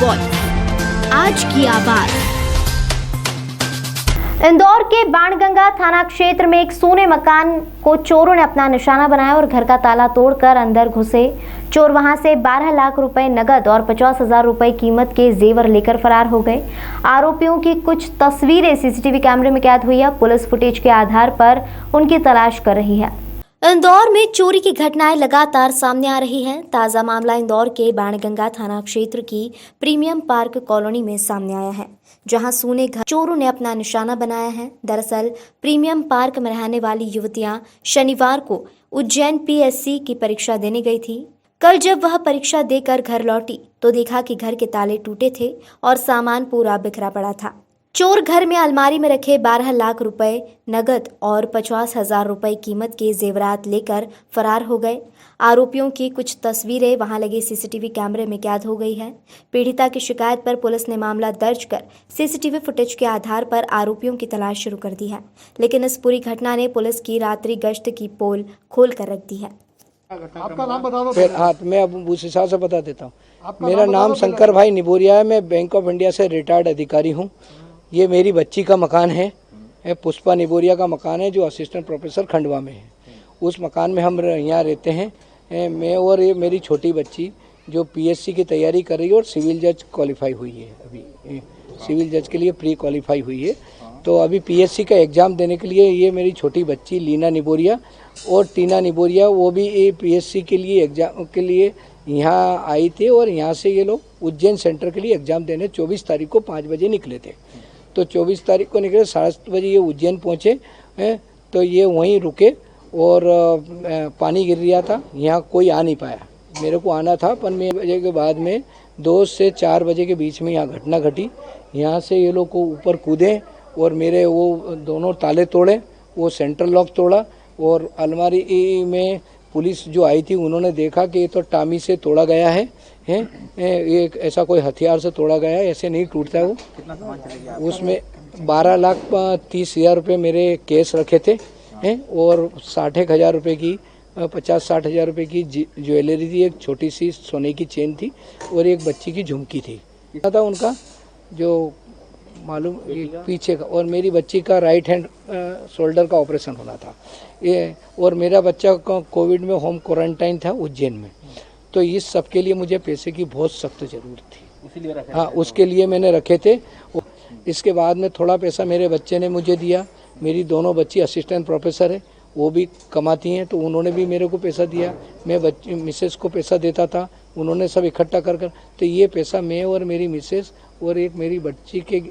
Voice, आज की आवाज। इंदौर के बाणगंगा थाना क्षेत्र में एक सोने मकान को चोरों ने अपना निशाना बनाया और घर का ताला तोड़कर अंदर घुसे। चोर वहां से 12 लाख रुपए नगद और 50,000 रुपए कीमत के जेवर लेकर फरार हो गए। आरोपियों की कुछ तस्वीरें सीसीटीवी कैमरे में कैद हुई है। पुलिस फुटेज के आधार पर उनकी तलाश कर रही है। इंदौर में चोरी की घटनाएं लगातार सामने आ रही हैं। ताजा मामला इंदौर के बाणगंगा थाना क्षेत्र की प्रीमियम पार्क कॉलोनी में सामने आया है, जहां सोने घर चोरों ने अपना निशाना बनाया है। दरअसल प्रीमियम पार्क में रहने वाली युवतियां शनिवार को उज्जैन पीएससी की परीक्षा देने गई थी। कल जब वह परीक्षा देकर घर लौटी तो देखा कि घर के ताले टूटे थे और सामान पूरा बिखरा पड़ा था। चोर घर में अलमारी में रखे 12 लाख रुपए नगद और 50,000 रुपए कीमत के जेवरात लेकर फरार हो गए। आरोपियों की कुछ तस्वीरें वहां लगे सीसीटीवी कैमरे में कैद हो गई है। पीड़िता की शिकायत पर पुलिस ने मामला दर्ज कर सीसीटीवी फुटेज के आधार पर आरोपियों की तलाश शुरू कर दी है, लेकिन इस पूरी घटना ने पुलिस की रात्रि गश्त की पोल खोल कर रख दी है। आपका नाम बता दो। फिर हाँ, मैं अब उस हिसाब से बता देता हूँ। मेरा नाम शंकर भाई निबोरिया है। मैं बैंक ऑफ इंडिया से रिटायर्ड अधिकारी हूँ। ये मेरी बच्ची का मकान है, पुष्पा निबोरिया का मकान है, जो असिस्टेंट प्रोफेसर खंडवा में है। उस मकान में हम यहाँ रहते हैं। मैं और ये मेरी छोटी बच्ची जो पीएससी की तैयारी कर रही है और सिविल जज क्वालिफाई हुई है। अभी सिविल जज के लिए प्री क्वालिफाई हुई है, तो अभी पीएससी का एग्ज़ाम देने के लिए ये मेरी छोटी बच्ची लीना निबोरिया और टीना निबोरिया, वो भी पीएससी के लिए एग्ज़ाम के लिए यहाँ आई थी। और यहाँ से ये लोग उज्जैन सेंटर के लिए एग्ज़ाम देने 24 तारीख को 5 बजे निकले थे। तो 24 तारीख को निकले, 7:30 बजे ये उज्जैन पहुँचे हैं। तो ये वहीं रुके और पानी गिर रहा था, यहाँ कोई आ नहीं पाया। मेरे को आना था, पर मैं बजे के बाद में 2 से 4 बजे के बीच में यहाँ घटना घटी। यहाँ से ये लोग को ऊपर कूदे और मेरे वो दोनों ताले तोड़े, वो सेंट्रल लॉक तोड़ा। और अलमारी में पुलिस जो आई थी उन्होंने देखा कि ये तो टामी से तोड़ा गया है, ये ऐसा कोई हथियार से तोड़ा गया है, ऐसे नहीं टूटता है वो। कितना सामान चलेगा? उसमें 12,30,000 रुपये मेरे केस रखे थे हैं, और 60,000 रुपये की 50-60,000 रुपये की ज्वेलरी थी। एक छोटी सी सोने की चेन थी और एक बच्ची की झुमकी थी। था उनका जो मालूम पीछे का, और मेरी बच्ची का राइट हैंड शोल्डर का ऑपरेशन होना था ये। और मेरा बच्चा कोविड में होम क्वारंटाइन था उज्जैन में। तो इस सब के लिए मुझे पैसे की बहुत सख्त ज़रूरत थी, इसीलिए रखे। हाँ, उसके लिए मैंने रखे थे। इसके बाद में थोड़ा पैसा मेरे बच्चे ने मुझे दिया। मेरी दोनों बच्ची असिस्टेंट प्रोफेसर है, वो भी कमाती हैं, तो उन्होंने भी मेरे को पैसा दिया। मैं बच्ची मिसेस को पैसा देता था, उन्होंने सब इकट्ठा कर कर। तो ये पैसा मैं और मेरी मिसेस और एक मेरी बच्ची के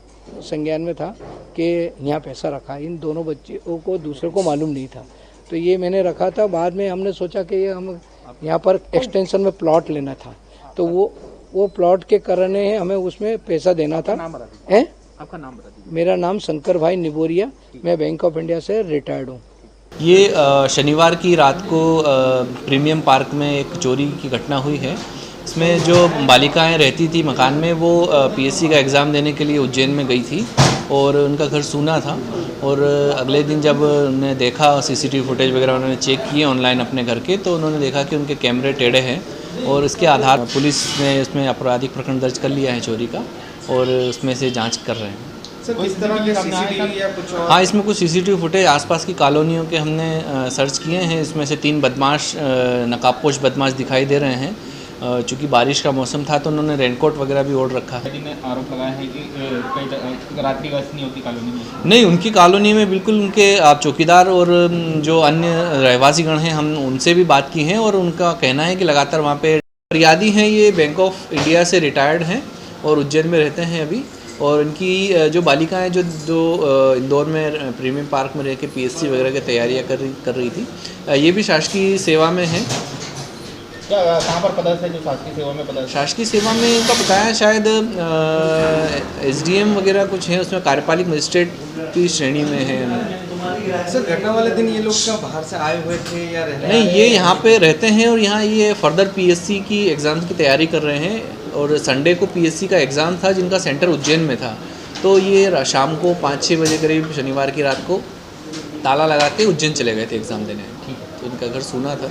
संज्ञान में था कि यहाँ पैसा रखा। इन दोनों बच्चों को दूसरे को मालूम नहीं था, तो ये मैंने रखा था। बाद में हमने सोचा कि ये हम यहाँ पर एक्सटेंशन में प्लॉट लेना था, तो वो प्लॉट के करने हमें उसमें पैसा देना था। आपका नाम बता दीजिए। मेरा नाम शंकर भाई निबोरिया, मैं बैंक ऑफ इंडिया से रिटायर्ड हूँ। ये शनिवार की रात को प्रीमियम पार्क में एक चोरी की घटना हुई है। इसमें जो बालिकाएं रहती थी मकान में, वो पीएससी का एग्ज़ाम देने के लिए उज्जैन में गई थी और उनका घर सूना था। और अगले दिन जब उन्होंने देखा, सीसीटीवी फुटेज वगैरह उन्होंने चेक किए ऑनलाइन अपने घर के, तो उन्होंने देखा कि उनके कैमरे टेढ़े हैं। और इसके आधार पुलिस ने इसमें आपराधिक प्रकरण दर्ज कर लिया है चोरी का, और उसमें से जांच कर रहे हैं। सर, किस तरह के सीसीटीवी या कुछ और? हाँ, इसमें कुछ सीसीटीवी फुटेज आसपास की कॉलोनियों के हमने सर्च किए हैं। इसमें से 3 बदमाश, नकाबपोश बदमाश दिखाई दे रहे हैं। चूँकि बारिश का मौसम था तो उन्होंने रेनकोट वगैरह भी ओढ़ रखा है। ने आरोप लगाया है कि कई रात्रि गश्त नहीं होती कॉलोनी में। नहीं, उनकी कॉलोनी में बिल्कुल उनके आप चौकीदार और जो अन्य रहवासीगण हैं, हम उनसे भी बात की है और उनका कहना है कि लगातार वहाँ पे फरियादी हैं। ये बैंक ऑफ इंडिया से रिटायर्ड हैं और उज्जैन में रहते हैं अभी। और इनकी जो बालिकाएं जो इंदौर में प्रीमियम पार्क में रह के पीएससी वगैरह की तैयारियाँ कर रही थी, ये भी शासकीय सेवा में हैं। क्या कहाँ पर पदस्थ है जो शासकीय सेवा में पदस्थ? शासकीय सेवा में इनका बताया शायद एसडीएम वगैरह कुछ है, उसमें कार्यपालिक मजिस्ट्रेट की श्रेणी में है। सर, घटना वाले दिन ये लोग क्या बाहर से आए हुए थे या रहने? नहीं, ये यहाँ पे रहते हैं और यहाँ ये फर्दर पीएससी की एग्ज़ाम की तैयारी कर रहे हैं। और संडे को पीएससी का एग्ज़ाम था जिनका सेंटर उज्जैन में था। तो ये शाम को 5-6 बजे करीब शनिवार की रात को ताला लगा के उज्जैन चले गए थे एग्ज़ाम देने। तो इनका घर सूना था।